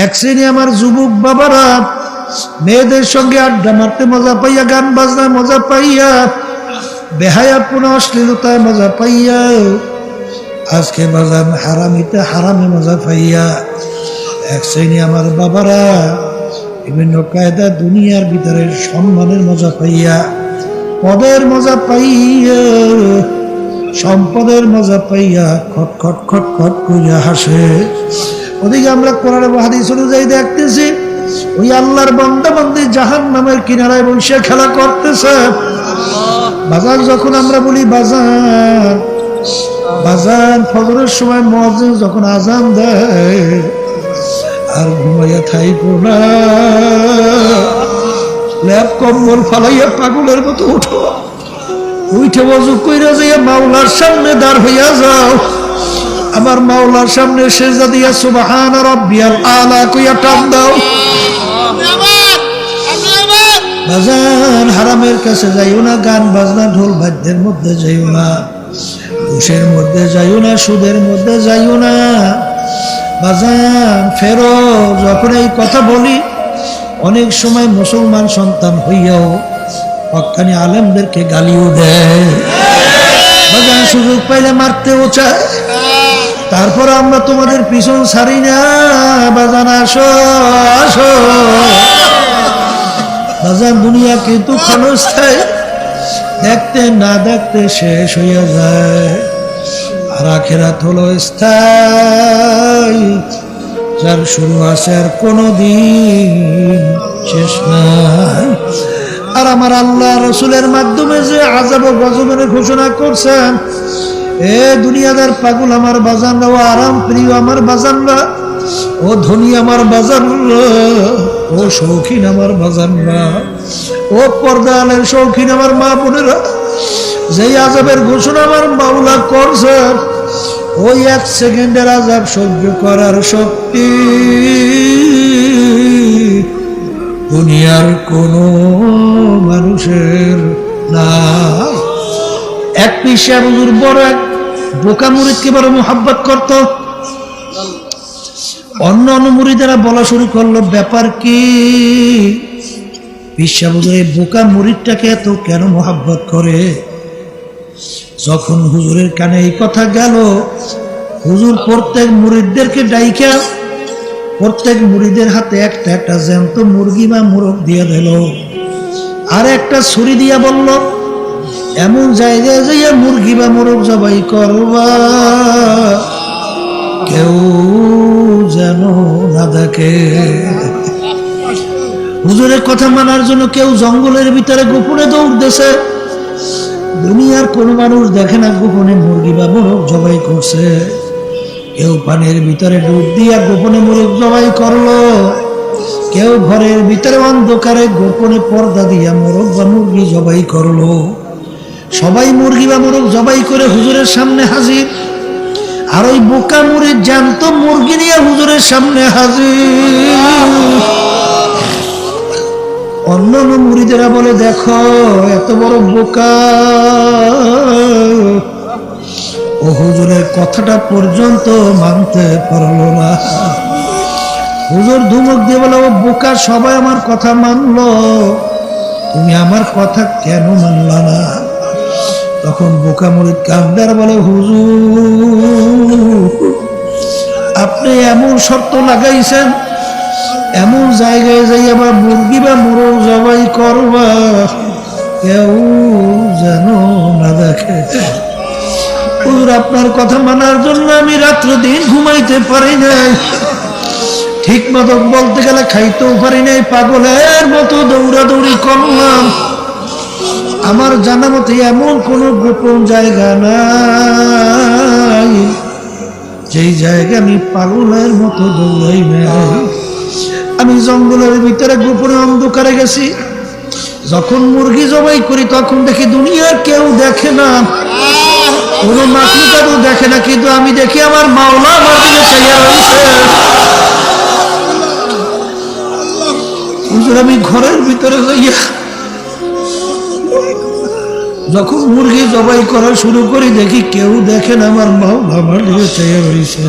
এক শ্রেণী আমার যুবক বাবারা মেয়েদের সঙ্গে আড্ডা মারতে মজা পাইয়া, গান বাজনায় মজা পাইয়া, বেহায়াপনা অশ্লীলতায় মজা পাইয়া, আজকে বাজান হারামিতে হারামে মজা পাইয়া, এক শ্রেণী আমার বাবারা বিভিন্ন কায়দা দুনিয়ার ভিতরে সম্মানের মজা পাইয়া, পদের মজা পাইয়া, সম্পদের মজা পাইয়া খট খট খট খট করিয়া হাসে। ওদিকে আমরা কোরআন এবং হাদিস অনুযায়ী দেখতেছি ওই আল্লাহর বান্দা বান্দি জাহান্নামের কিনারায় বসে খেলা করতেছে। বাজার যখন আমরা বলি বাজার বাজার ফজরের সময় মুয়াজ্জিন যখন আজান দেয় আর ঘুমাইয়া থাইকো না, ল্যাপ কম্বল ফালাইয়া পাগলের মতো উঠো, উঠে ওযু কইরা যাইয়া মাওলার সামনে দাঁড় হইয়া যাও। আমার মাওলার সামনে সেজদা দিয়া সুবহান রাব্বিয়াল আলা কইয়া টান দাও। বাজার হারামের কাছে যাইও না, গান বাজনা ঢোল বাদ্যের মধ্যে যাইও না, ঘুষের মধ্যে যাইও না, সুদের মধ্যে যাইও না। বাজার ফেরো। যখন এই কথা বলি অনেক সময় মুসলমান সন্তান হইয়াও হক্কানি আলেমদেরকে গালিও দেয়। বাজার সুযোগ পাইলে মারতেও চায়। তারপর আমরা তোমাদের পিছন ছাড়ি না। বাজান আসো আসো। বাজান দুনিয়া কিন্তু ক্ষণস্থায়ী, দেখতে না দেখতে শেষ হইয়া যায়। আর আখিরাত হলো স্থায়ী, যার শুরু আছে আর কোনদিন শেষ নাই। আর আমার আল্লাহ রসুলের মাধ্যমে যে আযাব ও গজবের ঘোষণা করছেন, এ দুনিয়াদার পাগল আমার বাজানরা, ও আরাম প্রিয় আমার বাজানরা, ও ধনী আমার বাজানরা, ও শৌখিন আমার বাজানরা, ও পর্দালের শৌখিন আমার মা বোনেরা, যেই আযাবের ঘোষণা আমার মাওলা করছেন, ওই এক সেকেন্ডের আযাব সহ্য করার শক্তি দুনিয়ার কোনো মানুষের নাই। এক পিসা হুজুর বড় এক বোকা মুরিদকে বড় মোহাব্বত করত। অন্য মুরিদেরা বলা শুরু করলো, ব্যাপার কি? পিসা হুজুর এই বোকা মুরিদটাকে এত কেন মোহাব্বত করে? যখন হুজুরের কানে এই কথা গেল, হুজুর প্রত্যেক মুরিদদেরকে ডাইকা প্রত্যেক মুরিদের হাতে একটা একটা জ্যান্ত মুরগি বা মোরগ দিয়ে দিল, আর একটা ছুরি দিয়া বলল, এমন জায়গায় যাইয়া মুরগি বা মোরগ জবাই করবা কেউ যেন না দেখে। হুজুরের কথা মানার জন্য কেউ জঙ্গলের ভিতরে গোপনে দৌড়তেছে। দুনিয়ার কোনো মানুষ দেখে না গোপনে মুরগি বা মোরগ জবাই করছে। কেউ পানির ভিতরে ডুব দিয়া গোপনে মোরগ জবাই করলো, কেউ ঘরের ভিতরে অন্ধকারে গোপনে পর্দা দিয়া মোরগ বা মুরগি জবাই করলো। সবাই মুরগি বা মোরগ জবাই করে হুজুরের সামনে হাজির। আর ওই বোকা মুরিদ জ্যান্ত মুরগি নিয়ে হুজুরের সামনে হাজির। অন্য মুরিদেরা বলে, দেখো এত বড় বোকা, ও হুজুরের কথাটা পর্যন্ত মানতে পারলো না। হুজুর ধুমক দিয়ে বলে, ও বোকা, সবাই আমার কথা মানলো, তুমি আমার কথা কেন মানলা না? তখন বোকা মুরিদ কাঁদে আর বলে, হুজুর আপনি এমন শর্ত লাগাইছেন, এমন জায়গায় যাই আবার মুরগি বা মোরগ জবাই করবা কেউ যেন না দেখে। হুজুর আপনার কথা মানার জন্য আমি রাত্র দিন ঘুমাইতে পারি নাই, ঠিক মতো বলতে গেলে খাইতেও পারি নাই, পাগলের মতো দৌড়াদৌড়ি করলাম। আমার জানা মতে এমন কোন গোপন জায়গা নাই যেই জায়গা আমি পাগলের মতো দৌড়াই নাই। আমি জঙ্গলের ভিতরে গোপনে অন্ধকারে গেছি। যখন মুরগি জবাই করি তখন দেখি দুনিয়ার কেউ দেখে না, কোনো মাখলুকাতও দেখে না, কিন্তু আমি দেখি আমার মাওলা আমার দিকে চাইয়া রয়েছে। হুজুর আমি ঘরের ভিতরে যাইয়া যখন মুরগি জবাই করা শুরু করি দেখি কেউ দেখেন, আমার মাওলা আমার দিকে চাইয়া রয়েছে।